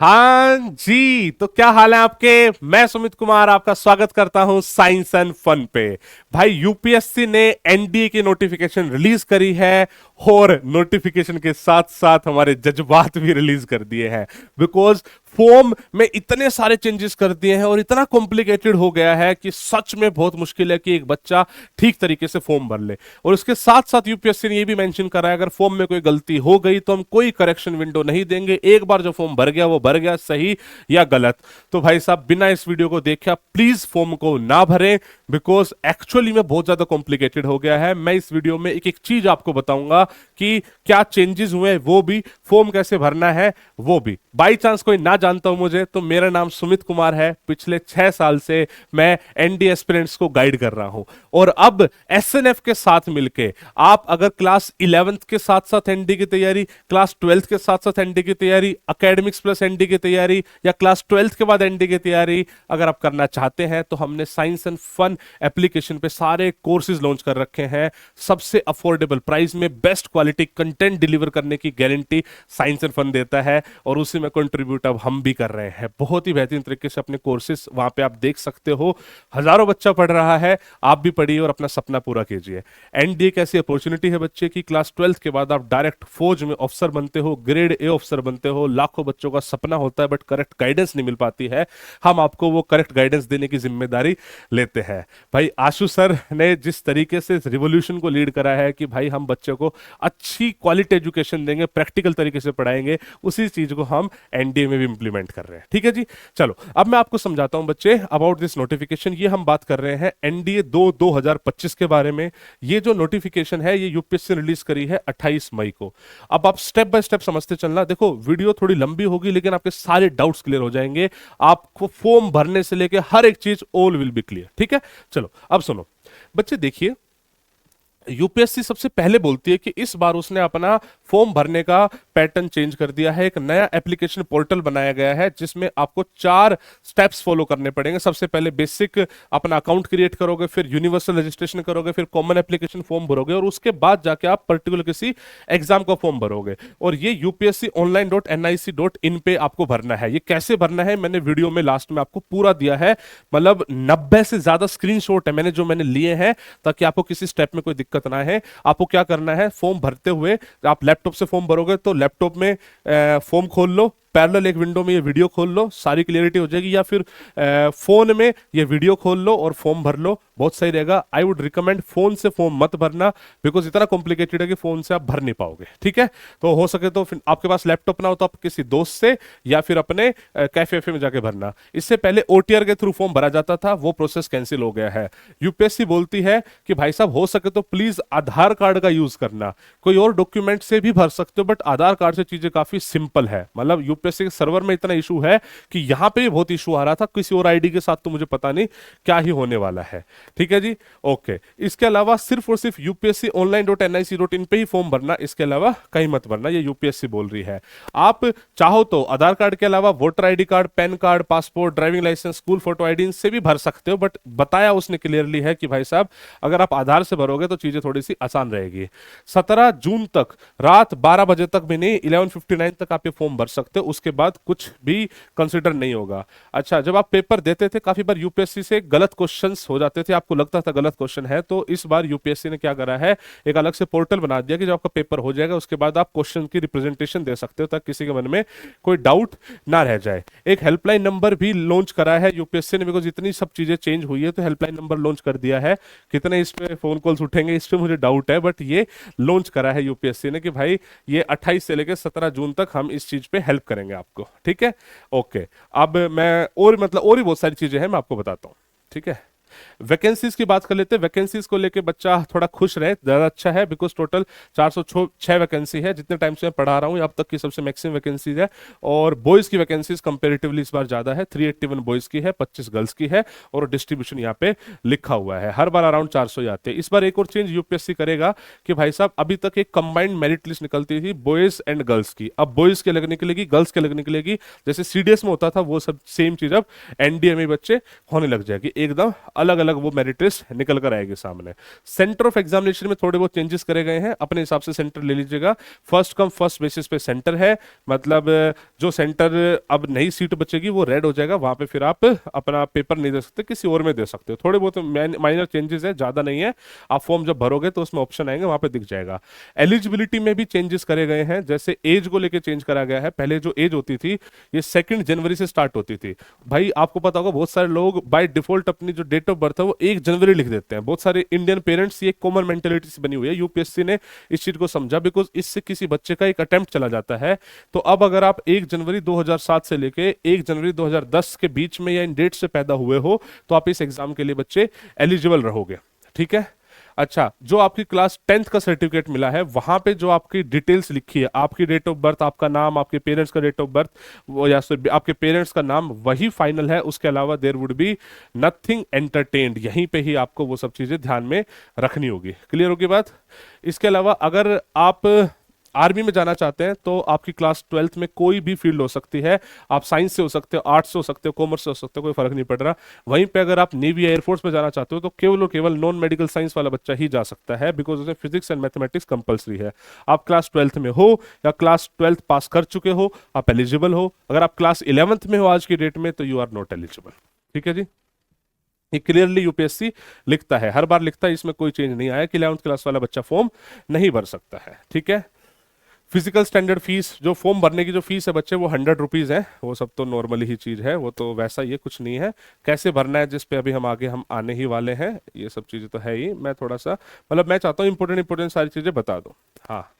हाँ जी, तो क्या हाल है आपके। मैं सुमित कुमार आपका स्वागत करता हूं साइंस एंड फन पे। भाई यूपीएससी ने एनडीए की नोटिफिकेशन रिलीज करी है और नोटिफिकेशन के साथ साथ हमारे जज्बात भी रिलीज कर दिए हैं। बिकॉज फॉर्म में इतने सारे चेंजेस कर दिए हैं और इतना कॉम्प्लिकेटेड हो गया है कि सच में बहुत मुश्किल है कि एक बच्चा ठीक तरीके से फॉर्म भर ले। और उसके साथ साथ यूपीएससी ने यह भी मेंशन करा है अगर फॉर्म में कोई गलती हो गई तो हम कोई करेक्शन विंडो नहीं देंगे। एक बार जो फॉर्म भर गया वो भर गया, सही या गलत। तो भाई साहब बिना इस वीडियो को देखे आप प्लीज फॉर्म को ना भरें, बिकॉज एक्चुअली में बहुत ज्यादा कॉम्प्लिकेटेड हो गया है। मैं इस वीडियो में एक एक चीज आपको बताऊंगा कि क्या चेंजेस हुए वो भी, फॉर्म कैसे भरना है वो भी। बाई चांस कोई ना जानता हूं मुझे, तो मेरा नाम सुमित कुमार है। पिछले 6 साल से मैं एनडीए एस्पिरेंट्स को गाइड कर रहा हूं और अब एसएनएफ के साथ मिलके आप अगर क्लास 11th के साथ साथ एनडी की तैयारी, क्लास 12th के साथ साथ एनडी की तैयारी, एकेडमिक्स प्लस एनडी की तैयारी या क्लास 12th के बाद एनडी की तैयारी अगर आप करना चाहते हैं तो हमने साइंस एंड फन एप्लीकेशन पे सारे कोर्सेज लॉन्च कर रखे हैं। सबसे अफोर्डेबल प्राइस में बेस्ट क्वालिटी कंटेंट डिलीवर करने की गारंटी साइंस एंड फन देता है और उसी में कंट्रीब्यूट अब हम भी कर रहे हैं। बहुत ही बेहतरीन तरीके से अपने कोर्सेज वहां पे आप देख सकते हो। हजारों बच्चा पढ़ रहा है, आप भी पढ़िए और अपना सपना पूरा कीजिए। एनडीए एक ऐसी अपॉर्चुनिटी है बच्चे की, क्लास 12th के बाद आप डायरेक्ट फौज में ऑफिसर बनते हो, ग्रेड ए ऑफिसर बनते हो। लाखों बच्चों का सपना होता है बट करेक्ट गाइडेंस नहीं मिल पाती है। हम आपको वो करेक्ट गाइडेंस देने की जिम्मेदारी लेते हैं। भाई आशु सर ने जिस तरीके से रिवॉल्यूशन को लीड करा है कि भाई हम बच्चों को अच्छी क्वालिटी एजुकेशन देंगे, प्रैक्टिकल तरीके से पढ़ाएंगे, उसी चीज को हम एनडीए में भी इंप्लीमेंट कर रहे हैं। ठीक है जी, चलो अब मैं आपको समझाता हूं बच्चे अबाउट दिस नोटिफिकेशन। ये हम बात कर रहे हैं एनडीए 2025 के बारे में। ये जो नोटिफिकेशन है ये यूपीएससी ने रिलीज करी है 28 मई को। अब आप स्टेप बाय स्टेप समझते चलना। देखो वीडियो थोड़ी लंबी होगी लेकिन आपके सारे डाउट्स क्लियर हो जाएंगे। आपको फॉर्म भरने से लेके हर एक चीज ऑल विल बी क्लियर। ठीक है, चलो अब सुनो बच्चे, देखिए यूपीएससी सबसे पहले बोलती है कि इस बार उसने अपना फॉर्म भरने का पैटर्न चेंज कर दिया है। एक नया एप्लीकेशन पोर्टल बनाया गया है जिसमें आपको 4 स्टेप्स फॉलो करने पड़ेंगे। सबसे पहले बेसिक अपना अकाउंट क्रिएट करोगे, फिर यूनिवर्सल रजिस्ट्रेशन करोगे, फिर कॉमन एप्लीकेशन फॉर्म भरोगे और उसके बाद जाके आप पर्टिकुलर किसी एग्जाम का फॉर्म भरोगे। और ये यूपीएससी online.nic.in पे आपको भरना है। ये कैसे भरना है मैंने वीडियो में लास्ट में आपको पूरा दिया है। मतलब 90 से ज्यादा स्क्रीनशॉट है मैंने लिए हैं ताकि आपको किसी स्टेप में कोई दिक्कत ना है। आपको क्या करना है, फॉर्म भरते हुए आप लैपटॉप से फॉर्म भरोगे तो लैपटॉप में फॉर्म खोल लो, पैरेलल एक विंडो में ये वीडियो खोल लो, सारी क्लियरिटी हो जाएगी। या फिर फोन में ये वीडियो खोल लो और फॉर्म भर लो, बहुत सही रहेगा। आई वुड रिकमेंड फोन से फॉर्म मत भरना बिकॉज इतना कॉम्प्लिकेटेड है कि फोन से आप भर नहीं पाओगे। ठीक है, तो हो सके तो फिर आपके पास लैपटॉप ना हो तो आप किसी दोस्त से या फिर अपने कैफे वैफे में जाके भरना। इससे पहले ओटीआर के थ्रू फॉर्म भरा जाता था, वो प्रोसेस कैंसिल हो गया है। यूपीएससी बोलती है कि भाई साहब हो सके तो प्लीज आधार कार्ड का यूज करना। कोई और डॉक्यूमेंट से भी भर सकते हो बट आधार कार्ड से चीजें काफी सिंपल है। मतलब यूपीएससी के सर्वर में इतना इशू है कि यहां पे भी बहुत इशू आ रहा था, किसी और आईडी के साथ तो मुझे पता नहीं क्या ही होने वाला है। ठीक है जी, ओके। इसके अलावा सिर्फ और सिर्फ यूपीएससी online.nic.in पे ही फॉर्म भरना, इसके अलावा कहीं मत भरना, ये यूपीएससी बोल रही है। आप चाहो तो आधार कार्ड के अलावा voter ID card, PAN card, passport, driving licence, school photo ID, इनसे भी भर सकते हो। बट बताया उसने क्लियरली है कि भाई साहब अगर आप आधार से भरोगे तो चीजें थोड़ी सी आसान रहेगी। 17 जून तक रात 12 बजे तक भी नहीं, 11:59 तक आप ये फॉर्म भर सकते हो, उसके बाद कुछ भी कंसिडर नहीं होगा। अच्छा, जब आप पेपर देते थे काफी बार यूपीएससी से गलत क्वेश्चंस हो जाते थे, आपको लगता था गलत क्वेश्चन है, तो इस बार यूपीएससी ने क्या करा है, एक अलग से पोर्टल बना दिया कि जब आपका पेपर हो जाएगा उसके बाद आप क्वेश्चन की रिप्रेजेंटेशन दे सकते हो ताकि किसी के मन में कोई डाउट ना रह जाए। एक हेल्पलाइन नंबर भी लॉन्च करा है यूपीएससी ने, बिकॉज इतनी सब चीजें चेंज हुई है तो हेल्पलाइन नंबर लॉन्च कर दिया है। कितने इस पे फोन कॉल्स उठेंगे इस पे मुझे डाउट है, बट ये लॉन्च करा है यूपीएससी ने कि भाई ये 28 से लेकर 17 जून तक हम इस चीज पे हेल्प करेंगे आपको। ठीक है, ओके। अब मैं और भी बहुत सारी चीजें हैं मैं आपको बताता हूँ। ठीक है, वैकेंसीज की बात कर लेते हैं। वैकेंसीज को लेके बच्चा थोड़ा खुश रहे, ज्यादा अच्छा है बिकॉज टोटल 406 वैकेंसी है। जितने टाइम से मैं पढ़ा रहा हूँ अब तक की सबसे मैक्सिमम वैकेंसीज है। और बॉयज की वैकेंसीज कंपेरेटिवली इस बार ज्यादा है, 381 बॉयज की है, 25 गर्ल्स की है और डिस्ट्रीब्यूशन यहाँ पे लिखा हुआ है। हर बार अराउंड 400 ही आते हैं। इस बार एक और चेंज यूपीएससी करेगा कि भाई साहब अभी तक एक कंबाइंड मेरिट लिस्ट निकलती थी बॉयज एंड गर्ल्स की, अब बॉयज के अलग निकलेगी, गर्ल्स के अलग निकलेगी। जैसे सीडीएस में होता था वो सब सेम चीज अब एनडीए में बच्चे होने लग जाएगी, एकदम अलग अलग वो मेरिट लिस्ट निकल कर आएगी सामने। सेंटर ऑफ एग्जामिनेशन में थोड़े बहुत चेंजेस करे गए हैं, अपने हिसाब से सेंटर ले लीजिएगा। फर्स्ट कम फर्स्ट बेसिस पे सेंटर है, मतलब जो सेंटर अब नई सीट बचेगी वो रेड हो जाएगा, वहां पे फिर आप अपना पेपर नहीं दे सकते, किसी और में दे सकते हो। थोड़े बहुत माइनर चेंजेस है, ज्यादा नहीं है। आप फॉर्म जब भरोगे तो उसमें ऑप्शन आएंगे, वहां पे दिख जाएगा। एलिजिबिलिटी में भी चेंजेस करे गए हैं, जैसे एज को लेके चेंज करा गया है। पहले जो एज होती थी ये 2 जनवरी से स्टार्ट होती थी। भाई आपको पता होगा बहुत सारे लोग बाय डिफॉल्ट अपनी जो डेट ऑफ बर्थ है वो 1 जनवरी लिख देते हैं। बहुत सारे इंडियन पेरेंट्स, ये कॉमन मेंटेलिटी से बनी हुई है। यूपीएससी ने इस चीज को समझा, बिकॉज इससे किसी बच्चे का एक अटेम्प्ट चला जाता है। तो अब अगर आप 1 जनवरी 2007 से लेके 1 जनवरी 2010 के बीच में या इन डेट से पैदा हुए हो तो आप इस एग्जाम के लिए बच्चे एलिजिबल रहोगे, ठीक है। अच्छा, जो आपकी क्लास 10th का सर्टिफिकेट मिला है वहां पे जो आपकी डिटेल्स लिखी है, आपकी डेट ऑफ बर्थ, आपका नाम, आपके पेरेंट्स का डेट ऑफ बर्थ, वो या आपके पेरेंट्स का नाम, वही फाइनल है। उसके अलावा there would be nothing entertained. यहीं पे ही आपको वो सब चीजें ध्यान में रखनी होगी। क्लियर होगी बात। इसके अलावा अगर आप आर्मी में जाना चाहते हैं तो आपकी क्लास 12th में कोई भी फील्ड हो सकती है। आप साइंस से हो सकते हो, आर्ट्स से हो सकते हो, कॉमर्स से हो सकते हो, कोई फर्क नहीं पड़ रहा। वहीं पे अगर आप नेवी या एयरफोर्स में जाना चाहते हो तो केवल और केवल नॉन मेडिकल साइंस वाला बच्चा ही जा सकता है, बिकॉज उसमें फिजिक्स एंड मैथमेटिक्स कंपलसरी है। आप क्लास 12th में हो या क्लास 12th पास कर चुके हो, आप एलिजिबल हो। अगर आप क्लास 11th में हो आज की डेट में तो यू आर नॉट एलिजिबल। ठीक है जी, ये क्लियरली यूपीएससी लिखता है, हर बार लिखता है, इसमें कोई चेंज नहीं आया कि 11th क्लास वाला बच्चा फॉर्म नहीं भर सकता है। ठीक है। फिजिकल स्टैंडर्ड फीस, जो फॉर्म भरने की जो फीस है बच्चे, वो 100 रुपीज़ है। वो सब तो नॉर्मली ही चीज़ है, वो तो वैसा ये कुछ नहीं है। कैसे भरना है जिस पे अभी हम आगे हम आने ही वाले हैं, ये सब चीज़ें तो है ही। मैं थोड़ा सा मतलब मैं चाहता हूँ इंपॉर्टेंट सारी चीज़ें बता दूँ। हाँ,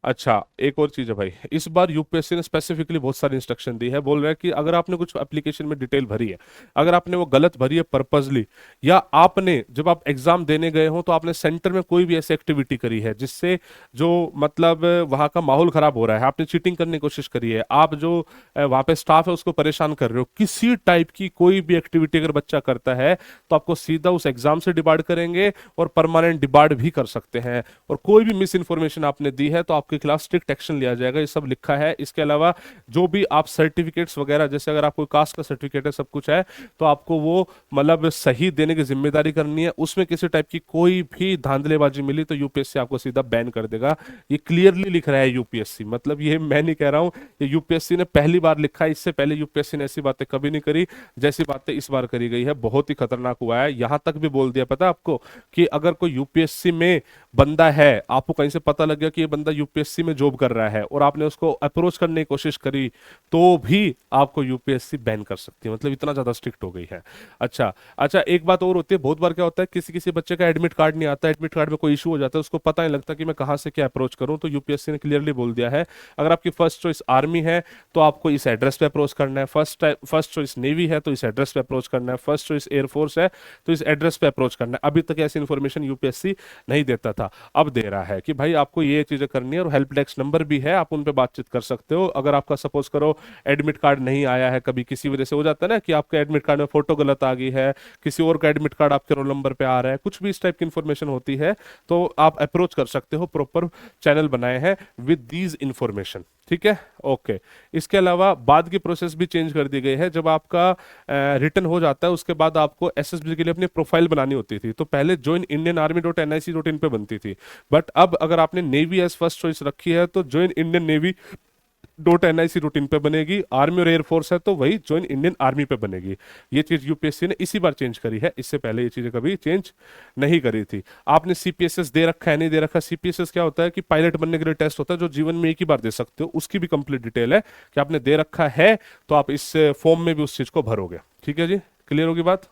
अच्छा, एक और चीज है भाई, इस बार यूपीएससी ने स्पेसिफिकली बहुत सारी इंस्ट्रक्शन दी है। बोल रहा है कि अगर आपने कुछ एप्लीकेशन में डिटेल भरी है, अगर आपने वो गलत भरी है पर्पजली, या आपने जब आप एग्जाम देने गए हो तो आपने सेंटर में कोई भी ऐसी एक्टिविटी करी है जिससे जो मतलब वहां का माहौल खराब हो रहा है, आपने चीटिंग करने की कोशिश करी है, आप जो वहां पे स्टाफ है उसको परेशान कर रहे हो, किसी टाइप की कोई भी एक्टिविटी अगर बच्चा करता है तो आपको सीधा उस एग्जाम से डिबार्ड करेंगे और परमानेंट डिबार्ड भी कर सकते हैं। और कोई भी मिस इन्फॉर्मेशन आपने दी है तो आपके खिलाफ स्ट्रिक्ट एक्शन लिया जाएगा, ये सब लिखा है। इसके अलावा जो भी आप सर्टिफिकेट्स वगैरह, जैसे अगर आपको कास्ट का सर्टिफिकेट है, सब कुछ है, तो आपको वो मतलब सही देने की जिम्मेदारी करनी है। उसमें किसी टाइप की कोई भी धांधलेबाजी मिली तो यूपीएससी आपको सीधा बैन कर देगा। ये क्लियरली लिख रहा है यूपीएससी, मतलब ये मैं नहीं कह रहा हूं, ये यूपीएससी ने पहली बार लिखा है। इससे पहले यूपीएससी ने ऐसी बातें कभी नहीं करी जैसी बातें इस बार करी गई है। बहुत ही खतरनाक हुआ है। यहां तक भी बोल दिया, पता आपको, कि अगर कोई यूपीएससी में बंदा है, आपको कहीं से पता लग गया कि ये बंदा यूपीएससी में जॉब कर रहा है और आपने उसको अप्रोच करने की कोशिश करी तो भी आपको यूपीएससी बैन कर सकती है। मतलब इतना ज्यादा स्ट्रिक्ट हो गई है। अच्छा अच्छा, एक बात और होती है, बहुत बार क्या होता है, किसी किसी बच्चे का एडमिट कार्ड नहीं आता, एडमिट कार्ड में कोई इशू हो जाता है, उसको पता नहीं लगता कि मैं कहां से क्या अप्रोच करूं। तो यूपीएससी ने क्लियरली बोल दिया है, अगर आपकी फर्स्ट चॉइस आर्मी है तो आपको इस एड्रेस पे अप्रोच करना है, फर्स्ट चॉइस नेवी है तो इस एड्रेस पे अप्रोच करना है, फर्स्ट चॉइस एयरफोर्स है तो इस एड्रेस पे अप्रोच करना है। अभी तक ऐसी इन्फॉर्मेशन यूपीएससी नहीं देता था, अब दे रहा है कि भाई आपको ये चीजें करनी है। और हेल्प डेस्क नंबर भी है, आप उन पे बातचीत कर सकते हो। अगर आपका सपोज करो एडमिट कार्ड नहीं आया है, कभी किसी वजह से हो जाता है ना कि आपके एडमिट कार्ड में फोटो गलत आ गई है, किसी और का एडमिट कार्ड आपके रोल नंबर पे आ रहा है, कुछ भी इस टाइप की इंफॉर्मेशन होती है तो आप अप्रोच कर सकते हो। प्रॉपर चैनल बनाए हैं विद दीज इंफॉर्मेशन। ठीक है, ओके। इसके अलावा बाद की प्रोसेस भी चेंज कर दी गई है। जब आपका रिटर्न हो जाता है उसके बाद आपको एसएसबी के लिए अपनी प्रोफाइल बनानी होती थी। तो पहले ज्वाइन इंडियन आर्मी .nic.in पे बनती थी, बट अब अगर आपने नेवी एज फर्स्ट चॉइस रखी है तो ज्वाइन इंडियन नेवी .nic.in पे बनेगी। आर्मी और एयरफोर्स है तो वही ज्वाइन इंडियन आर्मी पे बनेगी। ये चीज यूपीएससी ने इसी बार चेंज करी है, इससे पहले ये चीजें कभी चेंज नहीं करी थी। आपने सीपीएसएस दे रखा है नहीं दे रखा। सीपीएसएस क्या होता है कि पायलट बनने के लिए टेस्ट होता है जो जीवन में एक ही बार दे सकते हो, उसकी भी कंप्लीट डिटेल है कि आपने दे रखा है तो आप इस फॉर्म में भी उस चीज को भरोगे। ठीक है जी, क्लियर होगी बात।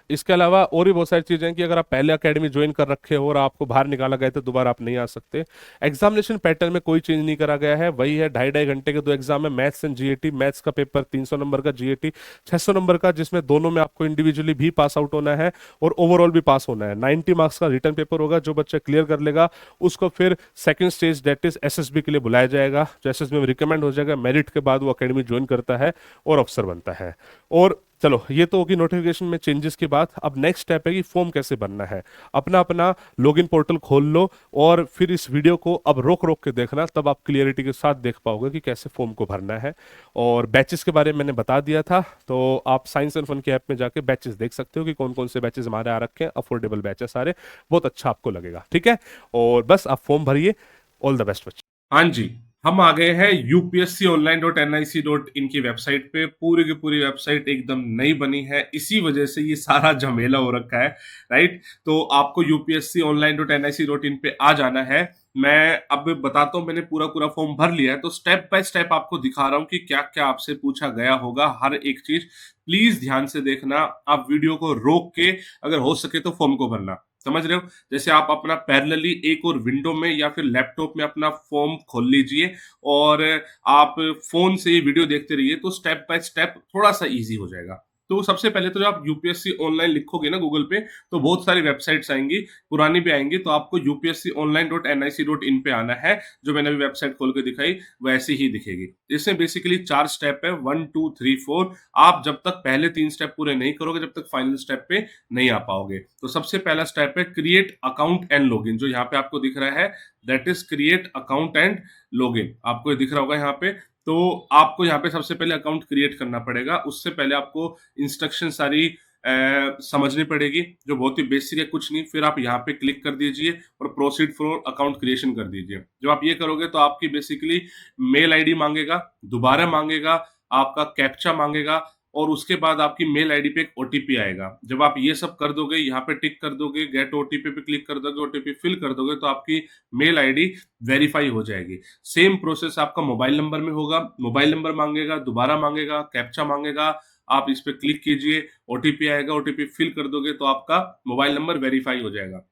इसके अलावा और भी बहुत सारी चीजें हैं कि अगर आप पहले एकेडमी ज्वाइन कर रखे हो और आपको बाहर निकाला गया तो दोबारा आप नहीं आ सकते। एग्जामिनेशन पैटर्न में कोई चेंज नहीं करा गया है, वही है 2.5 घंटे के 2 एग्जाम है, मैथ्स एंड जीएटी। मैथ्स का पेपर 300 नंबर का, जीएटी 600 नंबर का, जिसमें दोनों में आपको इंडिविजुअली भी पास आउट होना है और ओवरऑल भी पास होना है। 90 मार्क्स का रिटर्न पेपर होगा, जो बच्चा क्लियर कर लेगा उसको फिर second stage that is SSB के लिए बुलाया जाएगा, जो एसएसबी में रिकमेंड हो जाएगा। मेरिट के बाद वो अकेडमी ज्वाइन करता है और अफसर बनता है। और चलो ये तो होगी नोटिफिकेशन में चेंजेस की बात। अब नेक्स्ट स्टेप है कि फॉर्म कैसे भरना है। अपना अपना लॉगिन पोर्टल खोल लो और फिर इस वीडियो को अब रोक रोक के देखना, तब आप क्लियरिटी के साथ देख पाओगे कि कैसे फॉर्म को भरना है। और बैचेस के बारे में मैंने बता दिया था, तो आप साइंस एंड फन के ऐप में जाके बैचेस देख सकते हो कि कौन कौन से बैचेस हमारे आ रखे हैं। अफोर्डेबल बैच है सारे, बहुत अच्छा आपको लगेगा। ठीक है, और बस आप फॉर्म भरिए। ऑल द बेस्ट बच्चे। हाँ जी, हम आ गए हैं upsconline.nic.in की वेबसाइट पे। पूरी की पूरी वेबसाइट एकदम नई बनी है, इसी वजह से ये सारा झमेला हो रखा है, राइट। तो आपको upsconline.nic.in पे आ जाना है। मैं अब बताता हूँ, मैंने पूरा पूरा फॉर्म भर लिया है, तो स्टेप बाय स्टेप आपको दिखा रहा हूँ कि क्या क्या आपसे पूछा गया होगा, हर एक चीज प्लीज ध्यान से देखना। आप वीडियो को रोक के अगर हो सके तो फॉर्म को भरना, समझ रहे हो। जैसे आप अपना पैरेलली एक और विंडो में या फिर लैपटॉप में अपना फॉर्म खोल लीजिए और आप फोन से ये वीडियो देखते रहिए, तो स्टेप बाय स्टेप थोड़ा सा इजी हो जाएगा। तो सबसे पहले तो जब आप यूपीएससी ऑनलाइन लिखोगे ना गूगल पे, तो बहुत सारी वेबसाइट्स आएंगी, पुरानी भी आएंगी। तो आपको upsconline.nic.in पे आना है। जो मैंने अभी वेबसाइट खोल के दिखाई वैसी ही दिखेगी। इसमें बेसिकली 4 स्टेप है, 1 2 3 4। आप जब तक पहले 3 स्टेप पूरे नहीं करोगे, जब तक फाइनल स्टेप पे नहीं आ पाओगे। तो सबसे पहला स्टेप है क्रिएट अकाउंट एंड लॉगिन, जो यहाँ पे आपको दिख रहा है, that is create account and login. आपको ये दिख रहा होगा यहाँ पे। तो आपको यहाँ पे सबसे पहले अकाउंट क्रिएट करना पड़ेगा। उससे पहले आपको इंस्ट्रक्शन सारी समझनी पड़ेगी, जो बहुत ही बेसिक है, कुछ नहीं। फिर आप यहाँ पे क्लिक कर दीजिए और प्रोसीड फॉर अकाउंट क्रिएशन कर दीजिए। जब आप ये करोगे तो आपकी बेसिकली मेल आईडी मांगेगा, दोबारा मांगेगा, आपका कैप्चा मांगेगा, और उसके बाद आपकी मेल आईडी पे एक ओटीपी आएगा। जब आप ये सब कर दोगे, यहाँ पे टिक कर दोगे, गेट ओटीपी पे क्लिक कर दोगे, ओटीपी फिल कर दोगे, तो आपकी मेल आईडी वेरीफाई हो जाएगी। सेम प्रोसेस आपका मोबाइल नंबर में होगा। मोबाइल नंबर मांगेगा, दोबारा मांगेगा, कैप्चा मांगेगा, आप इस पे क्लिक कीजिए, ओटीपी आएगा, ओटीपी फिल कर दोगे तो आपका मोबाइल नंबर वेरीफाई हो जाएगा।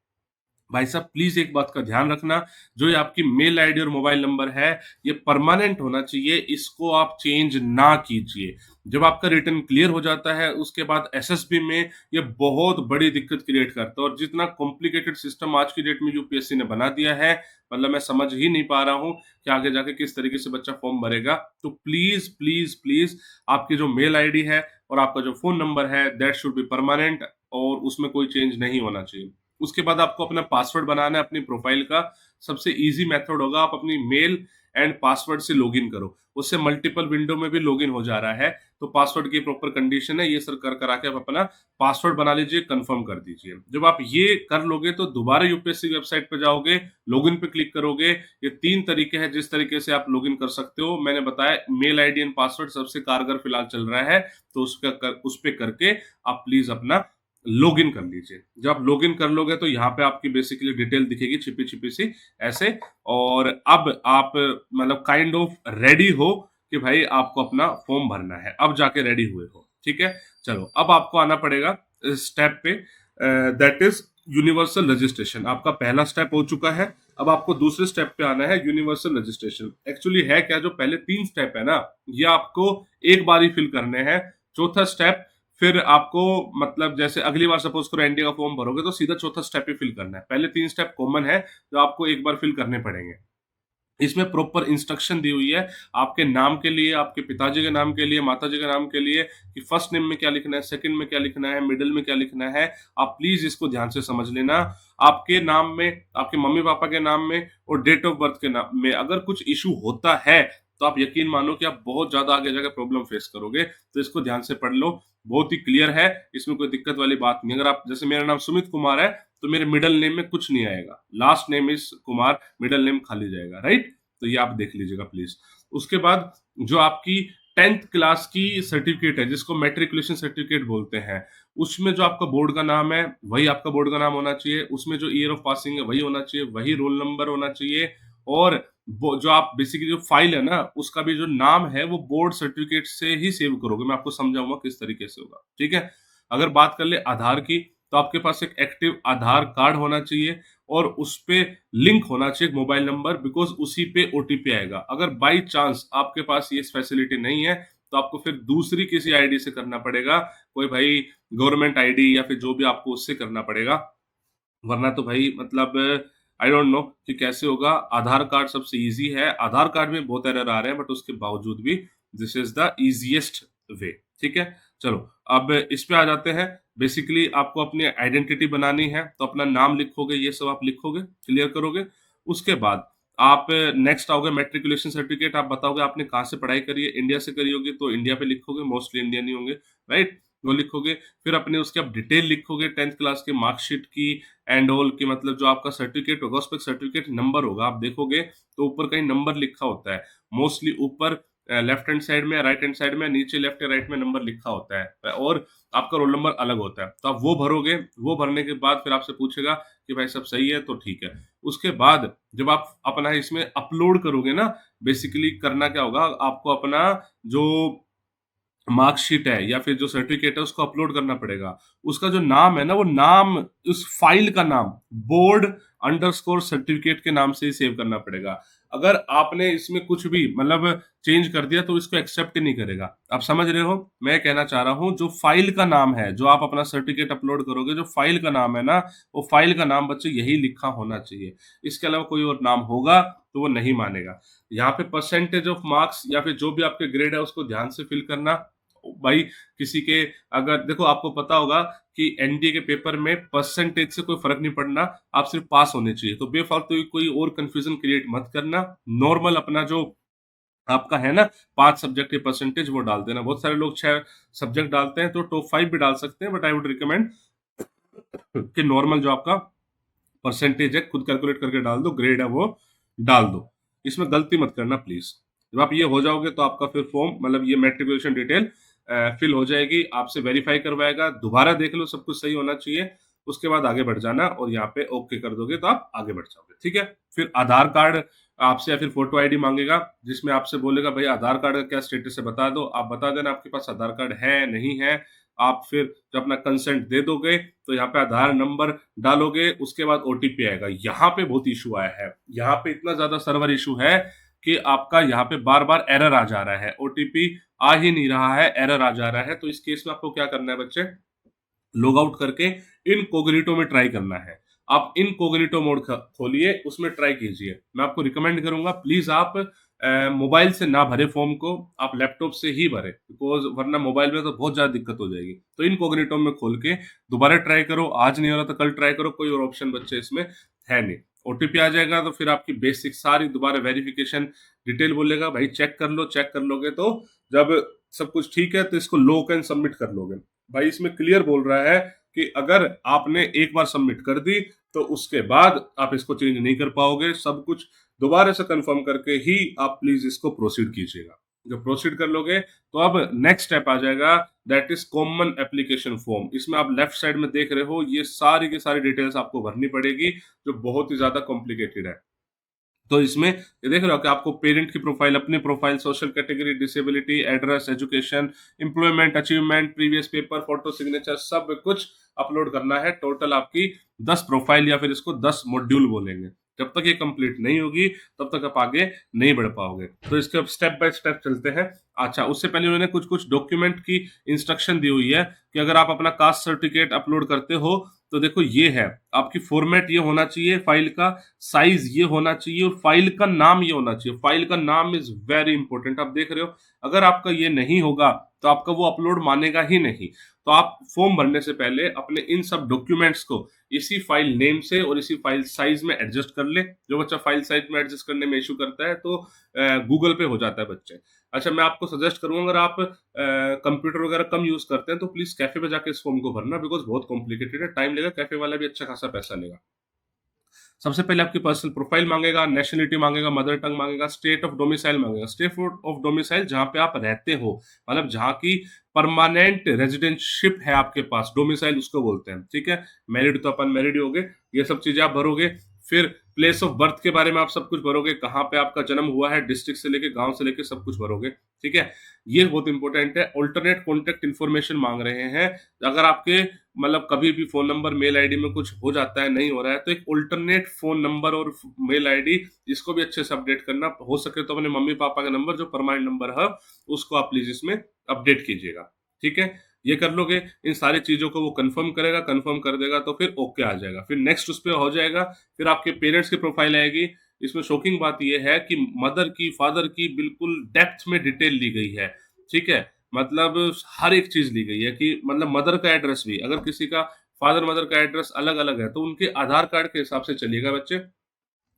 भाई साहब प्लीज एक बात का ध्यान रखना, जो ये आपकी मेल आईडी और मोबाइल नंबर है, ये परमानेंट होना चाहिए, इसको आप चेंज ना कीजिए। जब आपका रिटर्न क्लियर हो जाता है, उसके बाद एसएसबी में ये बहुत बड़ी दिक्कत क्रिएट करता है। और जितना कॉम्प्लिकेटेड सिस्टम आज की डेट में यूपीएससी ने बना दिया है, मतलब मैं समझ ही नहीं पा रहा हूं कि आगे जाके किस तरीके से बच्चा फॉर्म भरेगा। तो प्लीज प्लीज प्लीज, आपकी जो मेल आईडी है और आपका जो फोन नंबर है, दैट शुड बी परमानेंट, और उसमें कोई चेंज नहीं होना चाहिए। उसके बाद आपको अपना पासवर्ड बनाना है अपनी प्रोफाइल का। सबसे इजी मेथड होगा, आप अपनी मेल एंड पासवर्ड से लॉगिन करो, उससे मल्टीपल विंडो में भी लॉगिन हो जा रहा है। तो पासवर्ड की प्रॉपर कंडीशन है, ये सर कर करा के आप अपना पासवर्ड बना लीजिए, कंफर्म कर दीजिए। जब आप ये कर लोगे तो दोबारा यूपीएससी वेबसाइट पे जाओगे, लॉगिन पे क्लिक करोगे। ये 3 तरीके हैं जिस तरीके से आप लॉगिन कर सकते हो। मैंने बताया मेल आईडी एंड पासवर्ड सबसे कारगर फिलहाल चल रहा है, तो उस पे करके आप प्लीज अपना लॉगिन कर लीजिए। जब आप लॉगिन कर लोगे तो यहाँ पे आपकी बेसिकली डिटेल दिखेगी छिपी छिपी सी ऐसे। और अब आप मतलब काइंड ऑफ रेडी हो कि भाई आपको अपना फॉर्म भरना है, अब जाके रेडी हुए हो। ठीक है, चलो अब आपको आना पड़ेगा स्टेप पे, दैट इज यूनिवर्सल रजिस्ट्रेशन। आपका पहला स्टेप हो चुका है, अब आपको दूसरे स्टेप पे आना है, यूनिवर्सल रजिस्ट्रेशन। एक्चुअली है क्या, जो पहले 3 स्टेप है ना, ये आपको एक बार ही फिल करने हैं। चौथा स्टेप फिर आपको, मतलब जैसे अगली बार सपोज करो एनडीए का फॉर्म भरोगे तो सीधा चौथा स्टेप ही फिल करना है। पहले 3 स्टेप कॉमन है जो आपको एक बार फिल करने पड़ेंगे। इसमें प्रॉपर इंस्ट्रक्शन दी हुई है आपके नाम के लिए, आपके पिताजी के नाम के लिए, माताजी के नाम के लिए, कि फर्स्ट नेम में क्या लिखना है, सेकंड में क्या लिखना है, मिडिल में क्या लिखना है। आप प्लीज इसको ध्यान से समझ लेना। आपके नाम में, आपके मम्मी पापा के नाम में और डेट ऑफ बर्थ के नाम में अगर कुछ इशू होता है, तो आप यकीन मानो कि आप बहुत ज्यादा आगे जाकर प्रॉब्लम फेस करोगे। तो इसको ध्यान से पढ़ लो, बहुत ही क्लियर है, इसमें कोई दिक्कत वाली बात नहीं। अगर आप, जैसे मेरा नाम सुमित कुमार है, तो मेरे मिडिल नेम में कुछ नहीं आएगा, last name is Kumar, middle name खाली जाएगा, राइट। तो ये आप देख लीजिएगा प्लीज। उसके बाद जो आपकी 10th क्लास की सर्टिफिकेट है, जिसको मैट्रिकुलेशन सर्टिफिकेट बोलते हैं, उसमें जो आपका बोर्ड का नाम है वही आपका बोर्ड का नाम होना चाहिए। उसमें जो ईयर ऑफ पासिंग है वही होना चाहिए, वही रोल नंबर होना चाहिए। और जो आप बेसिकली जो फाइल है ना, उसका भी जो नाम है वो बोर्ड सर्टिफिकेट से ही सेव करोगे। मैं आपको समझाऊंगा किस तरीके से होगा, ठीक है। अगर बात कर ले आधार की, तो आपके पास एक एक्टिव आधार कार्ड होना चाहिए और उस पे लिंक होना चाहिए मोबाइल नंबर, बिकॉज उसी पे ओटीपी आएगा। अगर बाई चांस आपके पास ये फैसिलिटी नहीं है, तो आपको फिर दूसरी किसी आईडी से करना पड़ेगा, कोई भाई गवर्नमेंट आईडी या फिर जो भी, आपको उससे करना पड़ेगा। वरना तो भाई मतलब आई डोंट नो कि कैसे होगा। आधार कार्ड सबसे इजी है, आधार कार्ड में बहुत एरर आ रहे हैं, बट उसके बावजूद भी this is the easiest way. ठीक है, चलो अब इस पे आ जाते हैं। बेसिकली आपको अपनी आइडेंटिटी बनानी है, तो अपना नाम लिखोगे, ये सब आप लिखोगे, क्लियर करोगे। उसके बाद आप नेक्स्ट आओगे, मैट्रिकुलेशन सर्टिफिकेट आप बताओगे आपने कहाँ से पढ़ाई करी है। इंडिया से करी होगी तो इंडिया पे लिखोगे, मोस्टली इंडियन ही होंगे, राइट, वो लिखोगे। फिर अपने उसके आप डिटेल लिखोगे, 10th क्लास की मार्कशीट की एंड ऑल की, मतलब जो आपका सर्टिफिकेट होगा उस पर सर्टिफिकेट नंबर होगा, आप देखोगे तो ऊपर कहीं नंबर लिखा होता है, मोस्टली ऊपर लेफ्ट हैंड साइड में, राइट हैंड साइड में, नीचे लेफ्ट या राइट में नंबर लिखा होता है, और आपका रोल नंबर अलग होता है, तो आप वो भरोगे। वो भरने के बाद फिर आपसे पूछेगा कि भाई सब सही है, तो ठीक है। उसके बाद जब आप अपना इसमें अपलोड करोगे ना, बेसिकली करना क्या होगा, आपको अपना जो मार्कशीट है या फिर जो सर्टिफिकेट है उसको अपलोड करना पड़ेगा। उसका जो नाम है ना, वो नाम, उस फाइल का नाम बोर्ड अंडरस्कोर सर्टिफिकेट के नाम से ही सेव करना पड़ेगा। अगर आपने इसमें कुछ भी मतलब चेंज कर दिया तो इसको एक्सेप्ट ही नहीं करेगा। आप समझ रहे हो, मैं कहना चाह रहा हूँ जो फाइल का नाम है, जो आप अपना सर्टिफिकेट अपलोड करोगे, जो फाइल का नाम है ना, वो फाइल का नाम बच्चे यही लिखा होना चाहिए। इसके अलावा कोई और नाम होगा तो वो नहीं मानेगा। यहाँ पे परसेंटेज ऑफ मार्क्स या फिर जो भी आपके ग्रेड है उसको ध्यान से फिल करना। भाई किसी के, अगर देखो आपको पता होगा कि एनडीए के पेपर में परसेंटेज से कोई फर्क नहीं पड़ना, आप सिर्फ पास होने चाहिए, तो बेफालतू कोई और कंफ्यूजन क्रिएट मत करना। नॉर्मल अपना जो आपका है ना 5 सब्जेक्ट के परसेंटेज वो डाल देना। बहुत सारे लोग 6 सब्जेक्ट डालते हैं तो टॉप 5 भी डाल सकते हैं, बट आई वुड रिकमेंड कि नॉर्मल जो आपका परसेंटेज है खुद कैलकुलेट करके डाल दो, ग्रेड है वो डाल दो। इसमें गलती मत करना प्लीज। जब आप ये हो जाओगे तो आपका फिर फॉर्म, मतलब ये मैट्रिकुलेशन डिटेल फिल हो जाएगी, आपसे वेरीफाई करवाएगा, दोबारा देख लो सब कुछ सही होना चाहिए, उसके बाद आगे बढ़ जाना, और यहाँ पे ओके कर दोगे तो आप आगे बढ़ जाओगे। ठीक है, फिर आधार कार्ड आपसे या फिर फोटो आईडी मांगेगा, जिसमें आपसे बोलेगा भाई आधार कार्ड का क्या स्टेटस है बता दो, आप बता देना आपके पास आधार कार्ड है नहीं है। आप फिर जब अपना कंसेंट दे दोगे तो यहाँ पे आधार नंबर डालोगे, उसके बाद ओटीपी आएगा। यहाँ पे बहुत इशू आया है, यहाँ पे इतना ज्यादा सर्वर इशू है कि आपका यहाँ पे बार बार एरर आ जा रहा है, ओटीपी आ ही नहीं रहा है, एरर आ जा रहा है। तो इस केस में आपको क्या करना है बच्चे, लॉग आउट करके इनकोग्निटो में ट्राई करना है। आप इनकोग्निटो मोड खोलिए, उसमें ट्राई कीजिए। मैं आपको रिकमेंड करूंगा प्लीज आप मोबाइल से ना भरे फॉर्म को, आप लैपटॉप से ही भरे, बिकॉज वरना मोबाइल में तो बहुत ज्यादा दिक्कत हो जाएगी। तो इनकोग्निटो में खोल के दोबारा ट्राई करो, आज नहीं हो रहा तो कल ट्राई करो, कोई और ऑप्शन बच्चे इसमें है नहीं। ओटीपी आ जाएगा तो फिर आपकी बेसिक सारी दोबारा वेरिफिकेशन डिटेल बोलेगा, भाई चेक कर लो, चेक कर लोगे तो जब सब कुछ ठीक है तो इसको लॉक एंड सबमिट कर लोगे। भाई इसमें क्लियर बोल रहा है कि अगर आपने एक बार सबमिट कर दी तो उसके बाद आप इसको चेंज नहीं कर पाओगे, सब कुछ दोबारा से कंफर्म करके ही आप प्लीज इसको प्रोसीड कीजिएगा। जब प्रोसीड कर लोगे तो अब नेक्स्ट स्टेप आ जाएगा, that is common application form. इसमें आप लेफ्ट साइड में देख रहे हो, ये सारी की सारी डिटेल्स आपको भरनी पड़ेगी, जो बहुत ही ज्यादा कॉम्प्लिकेटेड है। तो इसमें ये देख रहे हो कि आपको पेरेंट की प्रोफाइल, अपनी profile, social category, disability, address, education, employment, achievement, previous paper, photo, signature, सब कुछ अपलोड करना है। टोटल आपकी 10 प्रोफाइल या फिर इसको 10 मॉड्यूल बोलेंगे। जब तक ये कंप्लीट नहीं होगी तब तक आप आगे नहीं बढ़ पाओगे। तो इसके अब स्टेप बाय स्टेप चलते हैं। अच्छा, उससे पहले उन्होंने कुछ कुछ डॉक्यूमेंट की इंस्ट्रक्शन दी हुई है कि अगर आप अपना कास्ट सर्टिफिकेट अपलोड करते हो तो देखो ये है, आपकी फॉर्मेट ये होना चाहिए, फाइल का साइज ये होना चाहिए, और फाइल का नाम ये होना चाहिए। फाइल का नाम इज वेरी इंपॉर्टेंट। आप देख रहे हो, अगर आपका ये नहीं होगा तो आपका वो अपलोड मानेगा ही नहीं। तो आप फॉर्म भरने से पहले अपने इन सब डॉक्यूमेंट्स को इसी फाइल नेम से और इसी फाइल साइज में एडजस्ट कर ले। जो बच्चा फाइल साइज में एडजस्ट करने में इशू करता है तो गूगल पे हो जाता है बच्चे। अच्छा, मैं आपको सजेस्ट करूंगा, अगर आप कंप्यूटर वगैरह कम यूज करते हैं तो प्लीज कैफे पे जाके इस फॉर्म को भरना, बिकॉज बहुत कॉम्प्लिकेटेड है, टाइम लेगा, कैफे वाला भी अच्छा खासा पैसा लेगा। सबसे पहले आपकी पर्सनल प्रोफाइल मांगेगा, नेशनलिटी मांगेगा, मदर टंग मांगेगा, स्टेट ऑफ डोमिसाइल मांगेगा। स्टेट ऑफ डोमिसाइल जहां पे आप रहते हो, मतलब जहां की परमानेंट रेजिडेंटशिप है आपके पास, डोमिसाइल उसको बोलते हैं। ठीक है, मैरिड तो अपन मैरिड हो गए, ये सब चीजें आप भरोगे। फिर प्लेस ऑफ बर्थ के बारे में आप सब कुछ भरोगे, कहाँ पे आपका जन्म हुआ है, डिस्ट्रिक्ट से लेके गांव से लेके सब कुछ भरोगे। ठीक है, ये बहुत इंपॉर्टेंट है। ऑल्टरनेट कॉन्टेक्ट इन्फॉर्मेशन मांग रहे हैं। अगर आपके मतलब कभी भी फोन नंबर, मेल आईडी में कुछ हो जाता है, नहीं हो रहा है, तो एक ऑल्टरनेट फोन नंबर और मेल आईडी, इसको भी अच्छे से अपडेट करना। हो सके तो अपने मम्मी पापा का नंबर जो परमानेंट नंबर है उसको आप प्लीज इसमें अपडेट कीजिएगा। ठीक है, ये कर लोगे, इन सारी चीजों को वो कंफर्म करेगा, कंफर्म कर देगा तो फिर ओके आ जाएगा। फिर नेक्स्ट उस पर हो जाएगा, फिर आपके पेरेंट्स की प्रोफाइल आएगी। इसमें शॉकिंग बात यह है कि मदर की, फादर की बिल्कुल डेप्थ में डिटेल ली गई है। ठीक है, मतलब हर एक चीज ली गई है कि मतलब मदर का एड्रेस भी, अगर किसी का फादर मदर का एड्रेस अलग अलग है तो उनके आधार कार्ड के हिसाब से चलिएगा बच्चे।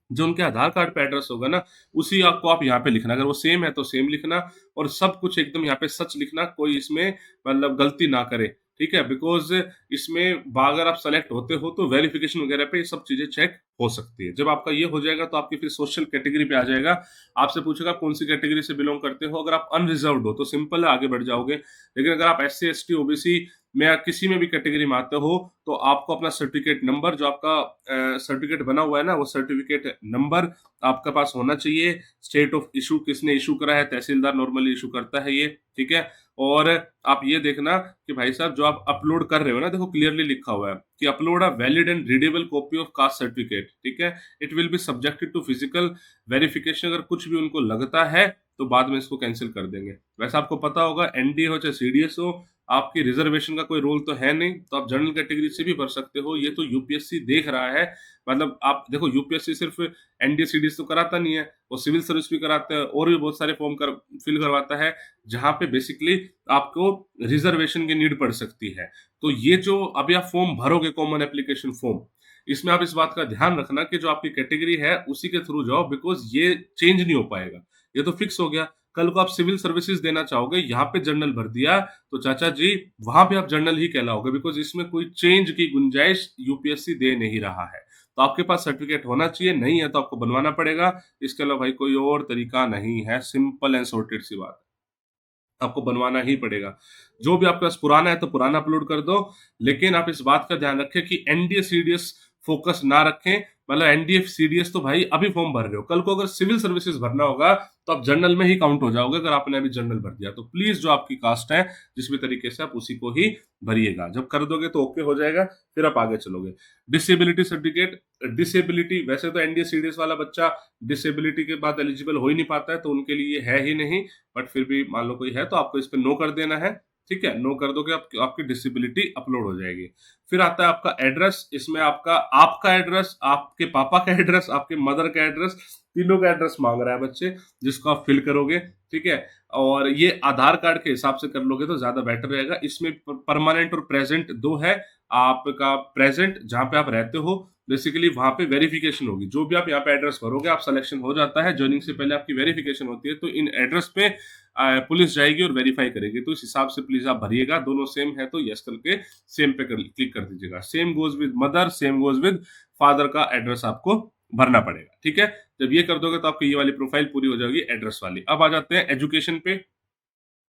जो उनके आधार कार्ड पे एड्रेस होगा ना, उसी आपको आप यहाँ पे लिखना, अगर वो सेम है तो सेम लिखना, और सब कुछ एकदम यहाँ पे सच लिखना, कोई इसमें मतलब गलती ना करे, ठीक है। बिकॉज इसमें अगर आप सेलेक्ट होते हो तो वेरिफिकेशन वगैरह पे ये सब चीजें चेक हो सकती है। जब आपका ये हो जाएगा तो आपकी फिर सोशल कैटेगरी पे आ जाएगा, आपसे पूछेगा कौन सी कैटेगरी से बिलोंग करते हो। अगर आप अनरिजर्व्ड हो तो सिंपल है, आगे बढ़ जाओगे। लेकिन अगर आप SC ST OBC में या किसी में भी कैटेगरी में आते हो तो आपको अपना सर्टिफिकेट नंबर, जो आपका सर्टिफिकेट बना हुआ है ना, वो सर्टिफिकेट नंबर आपके पास होना चाहिए। स्टेट ऑफ इशू किसने इशू करा है, तहसीलदार नॉर्मली इशू करता है ये, ठीक है। और आप ये देखना कि भाई साहब जो आप अपलोड कर रहे हो ना, देखो क्लियरली लिखा हुआ है कि upload a valid and readable copy of caste certificate, ठीक है। It will be subjected to physical verification. अगर कुछ भी उनको लगता है तो बाद में इसको कैंसिल कर देंगे। वैसे आपको पता होगा ND हो चाहे CDS हो, आपकी रिजर्वेशन का कोई रोल तो है नहीं, तो आप जनरल कैटेगरी से भी भर सकते हो। ये तो UPSC देख रहा है, मतलब आप देखो UPSC सिर्फ ND CDS तो कराता नहीं है, वो सिविल सर्विस भी कराता है और भी बहुत सारे फॉर्म फिल करवाता है, जहां पे बेसिकली आपको रिजर्वेशन की नीड पड़ सकती है। तो ये जो अभी आप फॉर्म भरोगे, कॉमन एप्लीकेशन फॉर्म, इसमें आप इस बात का ध्यान रखना कि जो आपकी कैटेगरी है उसी के थ्रू जाओ, बिकॉज ये चेंज नहीं हो पाएगा, ये तो फिक्स हो गया। कल को आप सिविल सर्विसेज देना चाहोगे, यहाँ पे जनरल भर दिया तो चाचा जी वहां पे आप जनरल ही कहलाओगे, बिकॉज इसमें कोई चेंज की गुंजाइश UPSC दे नहीं रहा है। तो आपके पास सर्टिफिकेट होना चाहिए, नहीं है तो आपको बनवाना पड़ेगा। इसके अलावा भाई कोई और तरीका नहीं है, सिंपल एंड सॉर्टेड सी बात है, आपको बनवाना ही पड़ेगा। जो भी आपके पास पुराना है तो पुराना अपलोड कर दो, लेकिन आप इस बात का ध्यान रखें कि NDA CDS फोकस ना रखें। मतलब NDA CDS तो भाई अभी फॉर्म भर रहे हो, कल को अगर सिविल सर्विसेज भरना होगा तो आप जनरल में ही काउंट हो जाओगे, अगर आपने अभी जनरल भर दिया तो। प्लीज जो आपकी कास्ट है जिस भी तरीके से, आप उसी को ही भरिएगा। जब कर दोगे तो ओके हो जाएगा, फिर आप आगे चलोगे। डिसेबिलिटी सर्टिफिकेट, डिसेबिलिटी वैसे तो NDA CDS वाला बच्चा डिसेबिलिटी के बाद एलिजिबल हो ही नहीं पाता है, तो उनके लिए है ही नहीं। बट फिर भी मान लो कोई है तो आपको इस पर नो कर देना है, ठीक है। नो कर दोगे आपकी डिसेबिलिटी अपलोड हो जाएगी। फिर आता है आपका एड्रेस, इसमें आपका एड्रेस, आपके पापा का एड्रेस, आपके मदर का एड्रेस, तीनों का एड्रेस मांग रहा है बच्चे, जिसको आप फिल करोगे, ठीक है। और ये आधार कार्ड के हिसाब से कर लोगे तो ज्यादा बेटर रहेगा। इसमें परमानेंट और प्रेजेंट दो है। आपका प्रेजेंट जहां पे आप रहते हो, बेसिकली वहां पे वेरिफिकेशन होगी। जो भी आप यहाँ पे एड्रेस भरोगे, आप सिलेक्शन हो जाता है, ज्वाइनिंग से पहले आपकी वेरिफिकेशन होती है, तो इन एड्रेस पे पुलिस जाएगी और वेरीफाई करेगी। तो इस हिसाब से प्लीज आप भरिएगा। दोनों सेम है तो यस करके सेम पे क्लिक कर दीजिएगा। Same goes with mother, same goes with father का एड्रेस आपको भरना पड़ेगा, ठीक है। जब ये कर दोगे तो आपकी ये वाली प्रोफाइल पूरी हो जाएगी एड्रेस वाली। अब आ जाते हैं एजुकेशन पे।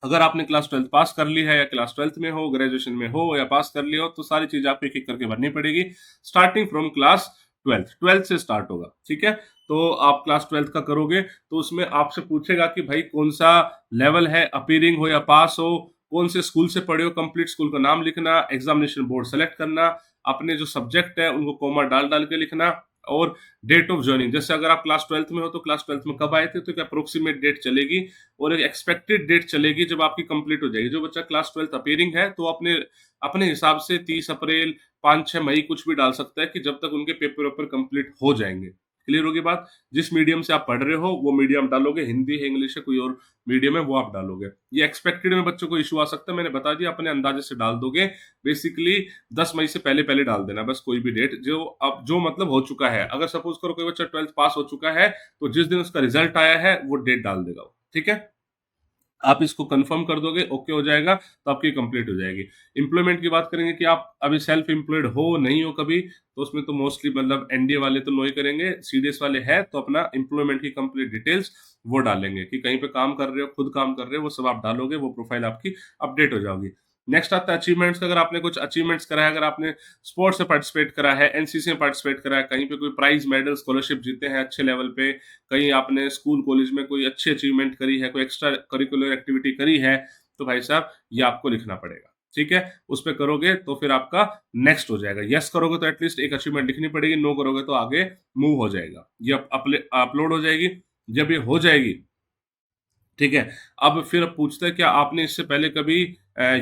अगर आपने क्लास 12 पास कर ली है, या क्लास 12 में हो, ग्रेजुएशन में हो, या पास कर लिया हो, तो सारी चीज आपको एक एक करके भरनी पड़ेगी। स्टार्टिंग फ्रॉम क्लास 12 से स्टार्ट होगा, ठीक है। तो आप क्लास 12 का करोगे तो उसमें आपसे पूछेगा कि भाई कौन सा लेवल है, अपीयरिंग हो या पास हो, कौन से स्कूल से पढ़े हो, कंप्लीट स्कूल का नाम लिखना, एग्जामिनेशन बोर्ड सेलेक्ट करना, अपने जो सब्जेक्ट है उनको कॉमा डाल डाल के लिखना, और डेट ऑफ ज्वाइनिंग। जैसे अगर आप क्लास 12 में हो तो क्लास 12 में कब आए थे, तो एक अप्रोक्सीमेट डेट चलेगी और एक एक्सपेक्टेड डेट चलेगी जब आपकी कंप्लीट हो जाएगी। जो बच्चा क्लास 12 अपीयरिंग है तो अपने अपने हिसाब से 30 अप्रैल, 5-6 मई कुछ भी डाल सकता है, कि जब तक उनके पेपर कंप्लीट हो जाएंगे। क्लियर होगी बात। जिस मीडियम से आप पढ़ रहे हो वो मीडियम डालोगे, हिंदी है, इंग्लिश है, कोई और मीडियम है वो आप डालोगे। ये एक्सपेक्टेड में बच्चों को इशू आ सकता है, मैंने बता दिया, अपने अंदाजे से डाल दोगे। बेसिकली 10 मई से पहले पहले डाल देना बस, कोई भी डेट जो अब जो मतलब हो चुका है। अगर सपोज करो कोई बच्चा 12th पास हो चुका है तो जिस दिन उसका रिजल्ट आया है वो डेट डाल देगा वो, ठीक है। आप इसको कंफर्म कर दोगे, ओके हो जाएगा, तो आपकी कंप्लीट हो जाएगी। एम्प्लॉयमेंट की बात करेंगे कि आप अभी सेल्फ एम्प्लॉयड हो नहीं हो कभी, तो उसमें तो मोस्टली मतलब NDA वाले तो नो ही करेंगे। CDS वाले हैं तो अपना एम्प्लॉयमेंट की कंप्लीट डिटेल्स वो डालेंगे, कि कहीं पे काम कर रहे हो, खुद काम कर रहे हो, वो सब आप डालोगे, वो प्रोफाइल आपकी अपडेट हो जाओगी। नेक्स्ट आता है अचीवमेंट्स का। अगर आपने कुछ अचीवमेंट्स करा है, अगर आपने स्पोर्ट्स में पार्टिसिपेट करा है, NCC में पार्टिसिपेट करा है, कहीं पे कोई प्राइज मेडल स्कॉलरशिप जीते हैं अच्छे लेवल पे, कहीं आपने स्कूल कॉलेज में कोई अच्छी अचीवमेंट करी है, कोई एक्स्ट्रा करिकुलर एक्टिविटी करी है, तो भाई साहब ये आपको लिखना पड़ेगा, ठीक है। उस पर करोगे तो फिर आपका नेक्स्ट हो जाएगा। यस करोगे तो एटलीस्ट एक अचीवमेंट लिखनी पड़ेगी, नो करोगे तो आगे मूव हो जाएगा। ये अपलोड हो जाएगी। जब ये हो जाएगी ठीक है। अब फिर पूछता है क्या आपने इससे पहले कभी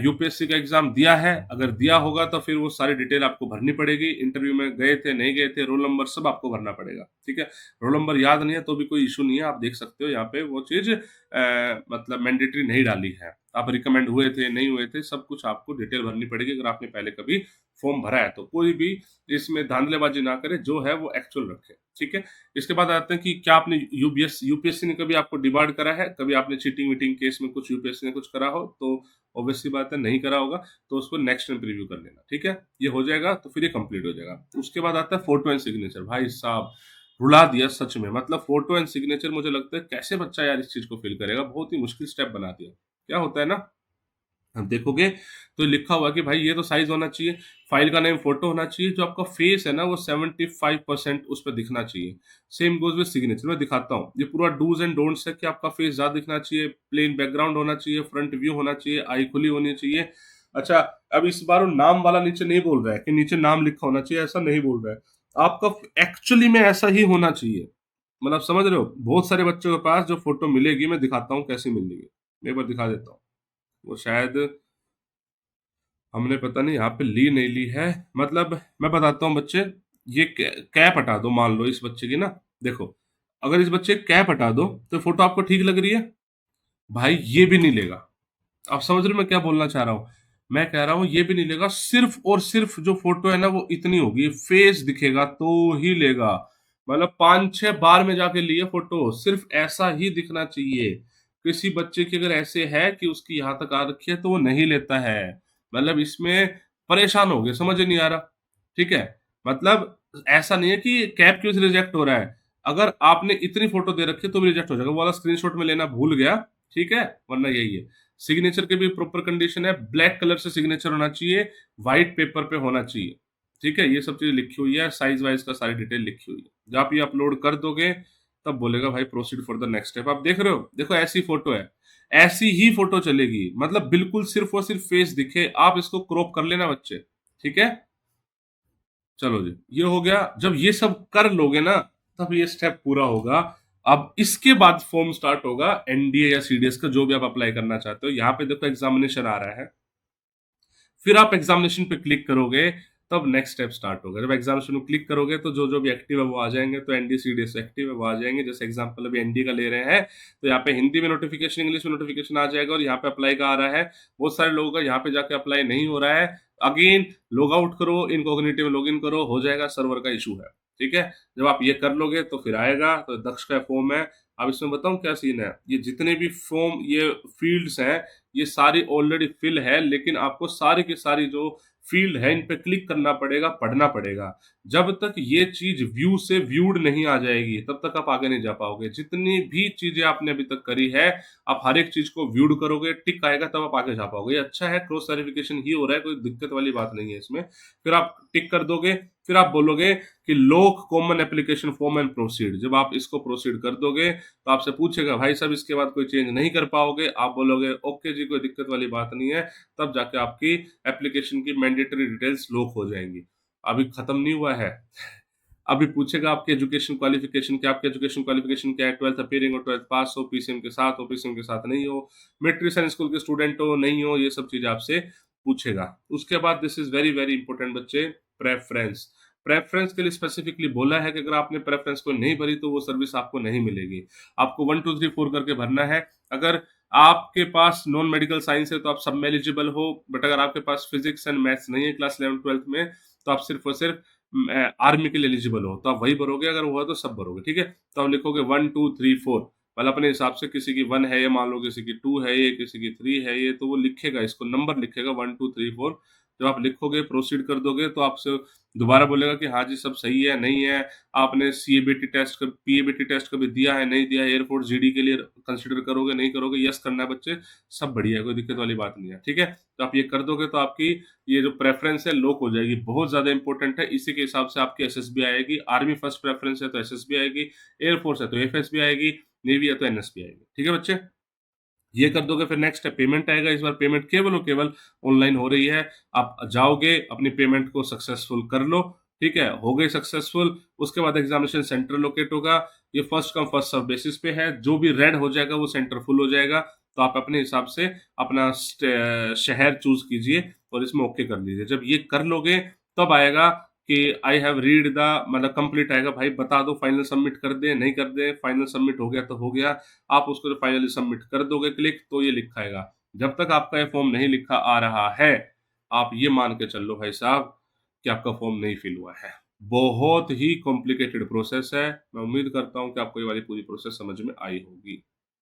यूपीएससी का एग्जाम दिया है? अगर दिया होगा तो फिर वो सारी डिटेल आपको भरनी पड़ेगी। इंटरव्यू में गए थे, नहीं गए थे, रोल नंबर सब आपको भरना पड़ेगा। ठीक है। रोल नंबर याद नहीं है तो भी कोई इशू नहीं है, आप देख सकते हो यहाँ पे वो चीज मतलब मैंडेटरी नहीं डाली है। आप रिकमेंड हुए थे, नहीं हुए थे, सब कुछ आपको डिटेल भरनी पड़ेगी अगर आपने पहले कभी फॉर्म भरा है तो। कोई भी इसमें धांधलेबाजी ना करे, जो है वो एक्चुअल रखे। ठीक है। इसके बाद आते हैं कि क्या आपने यूपीएससी ने कभी आपको डिबार्ड करा है? कभी आपने चीटिंग वीटिंग केस में कुछ यूपीएससी ने कुछ करा हो तो ऑब्वियसली बात है नहीं करा होगा, तो उसको नेक्स्ट में प्रीव्यू कर लेना। ठीक है। ये हो जाएगा तो फिर ये कंप्लीट हो जाएगा। उसके बाद आता है फोटो एंड सिग्नेचर। भाई साहब रुला दिया सच में, मतलब फोटो एंड सिग्नेचर मुझे लगता है कैसे बच्चा यार इस चीज को फिल करेगा, बहुत ही मुश्किल स्टेप बना दिया। क्या होता है ना, अब देखोगे तो लिखा हुआ कि भाई ये तो साइज होना चाहिए, फाइल का नेम फोटो होना चाहिए, जो आपका फेस है ना वो 75% उस पर दिखना चाहिए। Same goes with signature. मैं दिखाता हूँ, ये पूरा डूज एंड डोंट्स है कि आपका फेस ज्यादा दिखना चाहिए, प्लेन बैकग्राउंड होना चाहिए, फ्रंट व्यू होना चाहिए, आई खुली होनी चाहिए। अच्छा, अब इस बार वो नाम वाला नीचे नहीं बोल रहा है कि नीचे नाम लिखा होना चाहिए, ऐसा नहीं बोल रहा है। आपका एक्चुअली में ऐसा ही होना चाहिए। मतलब समझ रहे हो, बहुत सारे बच्चों के पास जो फोटो मिलेगी, मैं दिखाता हूँ कैसी मिलेगी, मैं एक बार दिखा देता हूँ। वो शायद हमने पता नहीं यहाँ पे ली नहीं ली है। मतलब मैं बताता हूँ बच्चे, ये कैप हटा दो, मान लो इस बच्चे की ना, देखो अगर इस बच्चे की कैप हटा दो तो फोटो आपको ठीक लग रही है? भाई ये भी नहीं लेगा। आप समझ रहे हो मैं क्या बोलना चाह रहा हूँ? मैं कह रहा हूँ ये भी नहीं लेगा, सिर्फ और सिर्फ जो फोटो है ना वो इतनी होगी, फेस दिखेगा तो ही लेगा। मतलब 5-6 बार में जाके लिए फोटो, सिर्फ ऐसा ही दिखना चाहिए। किसी बच्चे की अगर ऐसे है कि उसकी यहाँ तक आ रखी है तो वो नहीं लेता है। मतलब इसमें परेशान हो गए, समझ नहीं आ रहा। ठीक है। मतलब ऐसा नहीं है कि कैप क्यों रिजेक्ट हो रहा है, अगर आपने इतनी फोटो दे रखी है तो भी रिजेक्ट हो जाएगा। वो वाला स्क्रीनशॉट में लेना भूल गया। ठीक है। वरना यही है। सिग्नेचर के भी प्रॉपर कंडीशन है, ब्लैक कलर से सिग्नेचर होना चाहिए, व्हाइट पेपर पे होना चाहिए। ठीक है। ये सब चीज लिखी हुई है, साइज वाइज का सारी डिटेल लिखी हुई है। जब आप ये अपलोड कर दोगे तब बोलेगा भाई proceed for the next step. आप देख रहे हो, देखो ऐसी फोटो है, ऐसी ही फोटो चलेगी, मतलब बिल्कुल सिर्फ और सिर्फ फेस दिखे। आप इसको क्रॉप कर लेना बच्चे। ठीक है। चलो जी, ये हो गया। जब ये सब कर लोगे ना तब ये स्टेप पूरा होगा। अब इसके बाद फॉर्म स्टार्ट होगा एनडीए या सीडीएस का, जो भी आप अप्लाई करना चाहते हो। यहाँ पे देखो एग्जामिनेशन आ रहा है, फिर आप एग्जामिनेशन पे क्लिक करोगे तब नेक्स्ट स्टेप स्टार्ट होगा। जब एग्जामिनेशन में क्लिक करोगे तो जो जो भी एक्टिव है वो आ जाएंगे, तो एनडी सीडीएस एक्टिव है वो आ जाएंगे। जैसे एग्जांपल अभी एनडी का ले रहे हैं तो यहाँ पे हिंदी में नोटिफिकेशन, इंग्लिश में नोटिफिकेशन आ जाएगा, और यहाँ पे अप्लाई का आ रहा है। बहुत सारे लोगों का यहाँ पे जाके अप्लाई नहीं हो रहा है। अगेन लॉग आउट करो, इनकॉग्निटिव में लॉग इन करो, हो जाएगा, सर्वर का इशू है। ठीक है। जब आप ये कर लोगे तो फिर आएगा, तो दक्ष का फॉर्म है। अब इसमें बताऊं क्या सीन है, ये जितने भी फॉर्म, ये फील्ड्स हैं, ये सारी ऑलरेडी फिल है, लेकिन आपको सारी की सारी जो फील्ड है इन पे क्लिक करना पड़ेगा, पढ़ना पड़ेगा। जब तक ये चीज व्यू से व्यूड नहीं आ जाएगी तब तक आप आगे नहीं जा पाओगे। जितनी भी चीजें आपने अभी तक करी है, आप हर एक चीज को व्यूड करोगे, टिक आएगा तब आप आगे जा पाओगे। ये अच्छा है, क्रॉस वेरिफिकेशन ही हो रहा है, कोई दिक्कत वाली बात नहीं है इसमें। फिर आप टिक कर दोगे, फिर आप बोलोगे कि लोक common application form and proceed. जब आप इसको प्रोसीड कर दोगे तो आपसे पूछेगा भाई साहब इसके बाद कोई चेंज नहीं कर पाओगे, आप बोलोगे ओके जी कोई दिक्कत वाली बात नहीं है, तब जाके आपकी एप्लीकेशन की मैंडेटरी डिटेल्स लॉक हो जाएंगी। अभी खत्म नहीं हुआ है। अभी पूछेगा आपके एजुकेशन क्वालिफिकेशन क्या, आपके एजुकेशन क्वालिफिकेशन क्या है, 12th अपीयरिंग हो, 12th पास हो, पीसीएम के साथ हो, पीसीएम के साथ नहीं हो, मेट्रिक स्कूल के स्टूडेंट हो, नहीं हो, ये सब चीजें आपसे पूछेगा। उसके बाद this is very very important बच्चे, प्रेफरेंस। प्रेफरेंस के लिए स्पेसिफिकली बोला है कि अगर आपने प्रेफरेंस को नहीं भरी तो वो सर्विस आपको नहीं मिलेगी। आपको 1 2 3 4 करके भरना है। अगर आपके पास नॉन मेडिकल साइंस है तो आप सब में एलिजिबल हो, बट अगर आपके पास फिजिक्स एंड मैथ्स नहीं है क्लास 11th 12th में, तो आप सिर्फ और सिर्फ आर्मी के लिए एलिजिबल हो, तो आप वही भरोगे। अगर हुआ तो सब भरोगे। ठीक है। तो आप लिखोगे 1 2 3 4, मतलब अपने हिसाब से, किसी की 1 है ये, मान लो किसी की 2 है ये, किसी की 3 है ये, तो वो लिखेगा, इसको नंबर लिखेगा 1 2 3 4। जब आप लिखोगे प्रोसीड कर दोगे तो आपसे दोबारा बोलेगा कि हाँ जी सब सही है, नहीं है, आपने सीएबीटी टेस्ट, पीएबीटी टेस्ट कभी दिया है, नहीं दिया है, एयरफोर्स जीडी के लिए कंसिडर करोगे, नहीं करोगे, यस करना है बच्चे, सब बढ़िया है, कोई दिक्कत वाली बात नहीं है। ठीक है। तो आप ये कर दोगे तो आपकी ये जो प्रेफरेंस है लॉक हो जाएगी। बहुत ज्यादा इंपॉर्टेंट है, इसी के हिसाब से आपकी एसएसबी आएगी। आर्मी फर्स्ट प्रेफरेंस है तो एसएसबी आएगी, एयरफोर्स है तो एफएसबी आएगी, नेवी है तो एनएसबी आएगी। ठीक है बच्चे, ये कर दोगे। फिर नेक्स्ट है पेमेंट आएगा। इस बार पेमेंट केवल और केवल ऑनलाइन हो रही है। आप जाओगे, अपनी पेमेंट को सक्सेसफुल कर लो, ठीक है, हो गई सक्सेसफुल। उसके बाद एग्जामिनेशन सेंटर लोकेट होगा। ये first come first serve basis पे है। जो भी रेड हो जाएगा वो सेंटर फुल हो जाएगा। तो आप अपने हिसाब से अपना शहर चूज कीजिए और इसमें ओके कर लीजिए। जब ये कर लोगे तब आएगा कि आई हैव रीड द, मतलब कंप्लीट आएगा। भाई बता दो फाइनल सबमिट कर दे, नहीं कर दे, फाइनल सबमिट हो गया तो हो गया। आप उसको फाइनली सबमिट कर दोगे क्लिक तो ये लिखाएगा। जब तक आपका ये फॉर्म नहीं लिखा आ रहा है, आप ये मान के चल लो भाई साहब कि आपका फॉर्म नहीं फिल हुआ है। बहुत ही कॉम्प्लिकेटेड प्रोसेस है। मैं उम्मीद करता हूं कि आपको ये वाली पूरी प्रोसेस समझ में आई होगी।